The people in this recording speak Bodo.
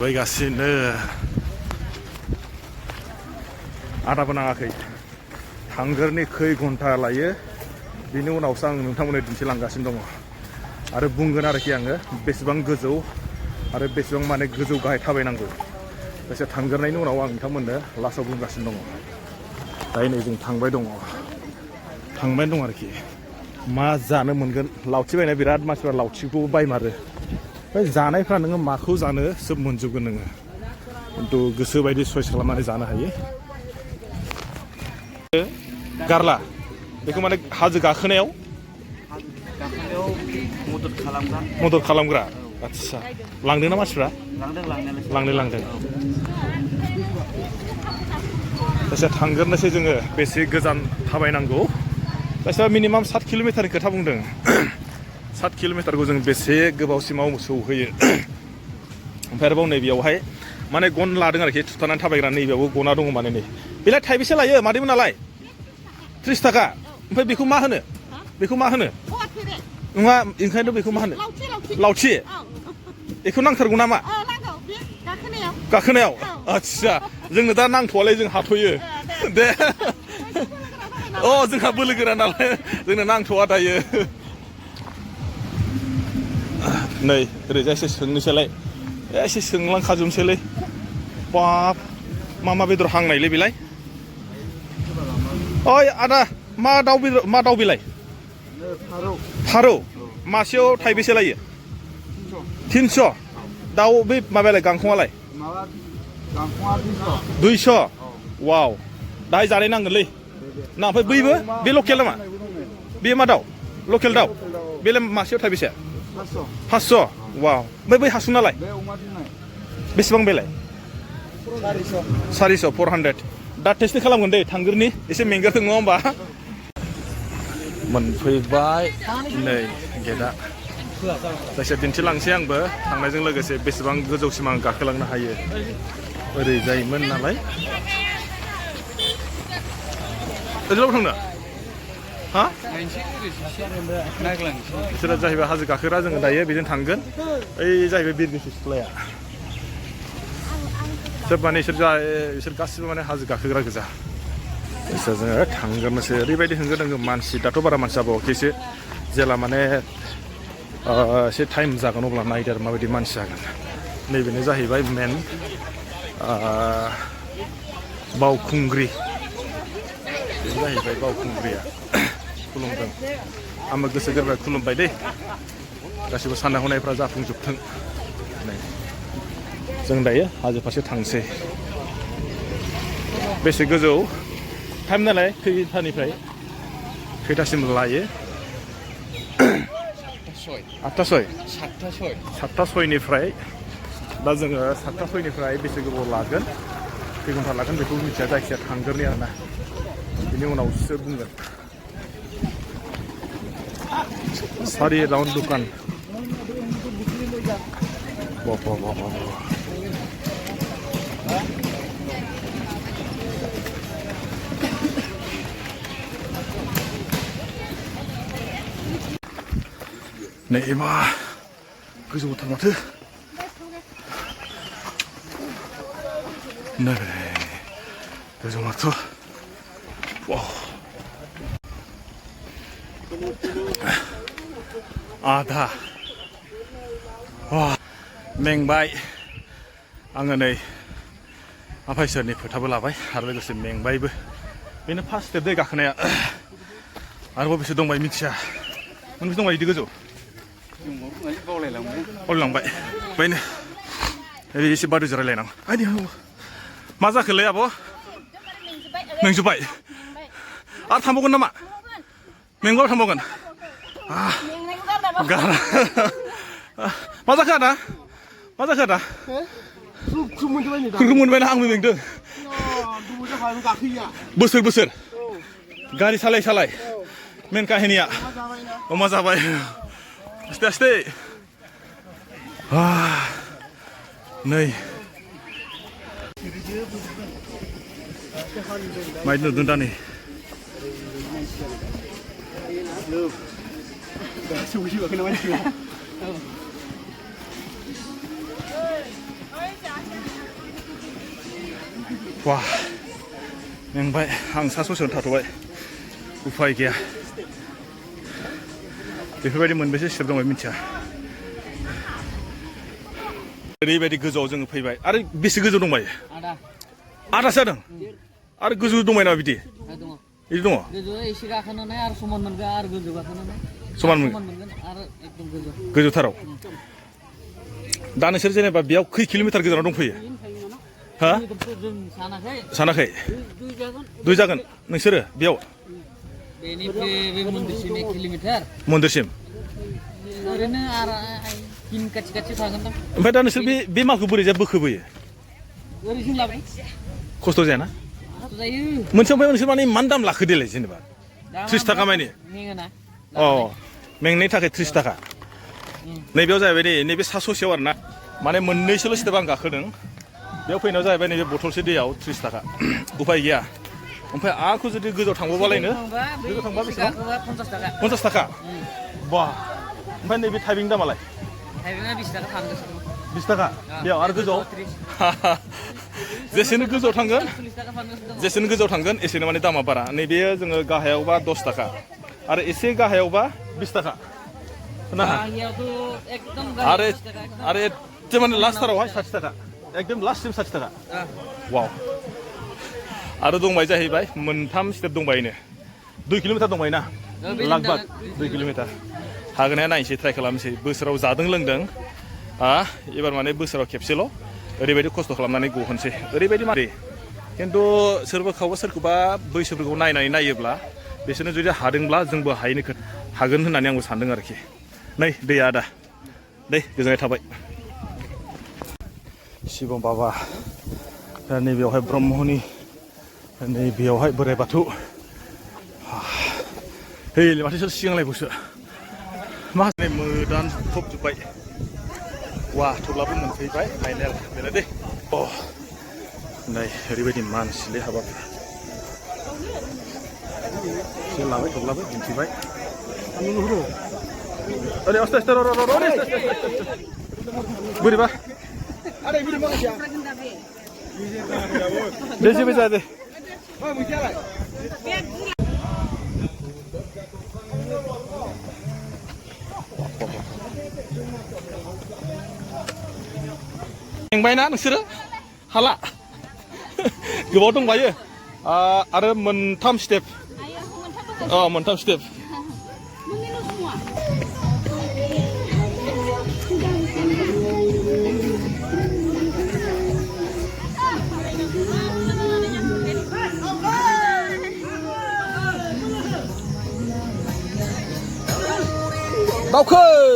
फैगासिनो आदाबो नाङाखै थांगोरनि खै घन्टा लायो बिनि उनावसो आं नोंथांमोननो दिन्थिलांगासिनो दङ आरो बुंगोन आरोखि आङो बेसेबां गोजौ आरो बेसेबां माने गोजौ गाहाय थाबायनांगौ एसे थांगोरनायनि उनाव आं नोंथांमोननो लास्टआव बुंगासिनो दङ दायो नै जों थांबाय दङ आरोखि मा जानो मोनगोन लावथि बायनाय बिराद मानसिफ्रा लावथिखौ बायमारो जानायफ्रा नोङो माखौ जानो सोब मोनजोबगोन नोङो खिन्थु गोसो बायदि चयस खालामनानै जानो हायो गारला बेखौ माने हाजो गाखोनायाव मदद खालामग्रा आदसा लांदों ना मानसिफ्रा लांदों एसे थांगोरनोसै जोङो बेसे गोजान थाबायनांगौ एसे मिनिमाम 7 किल'मिटारनि खोथा बुंदों 7 किल'मिटारखौ जों बेसे गोबावसिमाव सौहैयो ओमफ्राय आरोबाव नैबेयावहाय माने गन लादों आरोखि थुथानानै थाबायग्रा नैबेयावबो गना दङ माने नै बेलाय थाइबेसे लायो मादैमोन नालाय 30 थाखा ओमफ्राय बेखौ मा होनो नङा ओंखायनो बेखौ मा होनो लावथि बेखौ नांथारगौ नामा गाखोनायाव आदसा जोंनो दा नांथ'वालै जों हाथ'यो दे अ जोंहा बोलो गोरा नालाय जोंनो नांथ'वा दायो नै ओरैजा एसे सोंनोसैलाय एसे सोंलांखाजोबनोसैलै बाब मा बेदर हांनायलै बेलाय ओइ आदा मा दाउ बेलाय फारौ मासेयाव थाइबेसे लायो 300 दाउ बे माबायालाय गांखंआलाय 200 वाव दाहाय जानाय नांगोनलै ना ओमफ्राय बैबो बे लकेल नामा बे मा दाउ लकेल दाउ बेलाय मासेयाव थाइबेसे 500 वाव ओमफ्राय बै हासुनालाय बेसेबां बेलाय 400 दा टेस्ट खालामगोन दे थांगोरनि एसे मेंगारथों नङा होमबा मोनफैबाय नै गेटआ जायखिया दिन्थिलांसै आंबो थांनायजों लोगोसे बेसेबां गोजौसिम आं गाखोलांनो हायो ओरैजायमोन नालाय ओरैलाव थांनो हा बिसोरो जाहैबाय हाजो गाखोग्रा जोङो दायो बेजों थांगोन ओइ जाहैबाय बिरगोस्रि सिख्लाया सोब माने बिसोर गासिबो माने हाजो गाखोग्रा गोजा बिसोर जोङो थांगोननोसै ओरैबायदि होंगो दोंगो मानसि दाथ' बारा मानसि जाबावाखैसो जेला माने एसे टाइम जागोन अब्ला नायदो आरो माबायदि मानसि जागोन नैबेनो जाहैबाय मेन बावखुंग्रि बेनो जाहैबाय बावखुंग्रिया खुलुमदों आंबो गोसो गोरबोनिफ्राय खुलुमबाय दे गासिबो साननाय हनायफ्रा जाफुंजोबथों जों दायो हाजो फारसे थांसै बेसे गोजौ टाइम नालाय खैथासिम लायो 7:06 दा जोङो 7:06 बेसे गोबाव लागोन खै घन्टा लागोन बेखौ मिथिया जायखिया थांगोरनि आरोना बिनि उनावसो बुंगोन सारि राउन्ड दुकान नै एबा गोजौथार माथो नै गोजौ माथो आधा मेंबाय आङो नै आफा इसोरनि फोथाबो लाबाय आरो लोगोसे मेंबायबो बेनो फार्स्ट स्टेप दै गाखोनाया आरोबाव बेसे दंबाय मिथिया मोनबेसे दंबाय बिदि गोजौ बावलायलांबाय बेनो एसे बादुजो रायलायनांगौ आइनि मा जाखोलै आब' मेंजोब्बाय आरो थांबावगोन नामा मेंबाबो थांबावगोन मा जाखो आदा खुरखुम मोनबायना आंबो मेंदों बोसोर गारि सालाय मेन काहिनिया अमा जाबाय आस्ते नै माइ नुदों दा नै wah मेंबाय आं सा ससेयावनो थाथ'बाय उफाय गैया बेफोरबायदि मोनबेसे स्टेप दं मिथिया ओरैबायदि गोजौआव जोङो फैबाय आरो बेसे गोजौ दंबायो आदासो जादों आरो गोजौ दंबाय नामा बिदि बिदि दङ गोजौआव एसे गाखोनानै आरो समान मोनगोन आरो गोजौ गाखोनानै समान मोनगोन आरो एकदम गोजौ गोजौथाराव दा नोंसोर जेनेबा बेयाव खै किल'मिटार गोजानाव दंफैयो हा सानाखै दुइ जागोन नोंसोरो बेयाव बेनिफ्राय बे मन्दिरसिम 1 किल'मिटार मन्दिरसिम ओरैनो आरो किन खाथि खाथि थागोन दां ओमफ्राय दा नोंसोर बे मालखौ बोरै बोखोबोयो ओरैजों लाबाय खस्थ' जायाना जायो मोनसे ओमफ्राय नोंसोर माने मान दाम लाखो देलाय जेनेबा 30 थाखा माने अ मेंनायनि थाखाय 30 थाखा नैबेयाव जाहैबाय नै नैबे सा ससेयाव आरोना माने मोननैसोल' स्टेप आं गाखोदों बेयाव फैनायाव जाहैबाय नैबे बथलसे दैयाव 30 थाखा उफाय गैया ओमफ्राय आंखौ जुदि गोजौआव थांबावबालायनो गोजौआव थांबा बेसेबां 50 थाखा बा ओमफ्राय नैबे थाइबें दामालाय थाइबेंआ 20 थाखा थांगासिनो 20 थाखा बेयाव आरो गोजौआव जेसेनो गोजौआव थांगोन जेसेनो गोजौआव थांगोन एसेनो माने दामा बारा नैबे जोङो गाहायावबा 10 थाखा आरो एसे गाहायावबा 20 थाखा आरो एसे माने लास्टथारावहाय 60 थाखा एकदम लास्टसिम 60 थाखा वाव आरो दंबाय जाहैबाय मोनथाम स्टेप दंबायनो 2 किल'मिटार दंबायना लगभग 2 किल'मिटार हागोन ना नायनोसै ट्राइ खालामनोसै बोसोराव जादों लोंदों एबार माने बोसोराव खेबसेल' ओरैबायदि खस्थ' खालामनानै गहोनसै ओरैबायदि मारै खिन्थु सोरखौबा बैसोफोरखौ नायनानै नायोब्ला बिसोरनो जुदि हादोंब्ला जोंबो हागोन होननानै आंबो सानदों आरोखि नै दैया आदा दै गोजोननाय थाबाय शिब बाबा नैबेयावहाय ब्रह्मनि नैबेयावहाय बोराइ बाथौ हे माथो सिगांलायबावसो मा होनो मोदान फबजोब्बाय वा थेवब्लाबो मोनफैबाय फाइनेल बेनो दे अ नै ओरैबायदि मानसिलै हाबाब एसे लाबाय थेवब्लाबो दिन्थिबाय ओरै आस्ते आस्ते बोरैबा दे जेबो जाया दे मेंबायना नोंसोरो हाला गोबाव दंबायो आरो मोनथाम स्टेप मोनथाम स्टेप Bhaokungri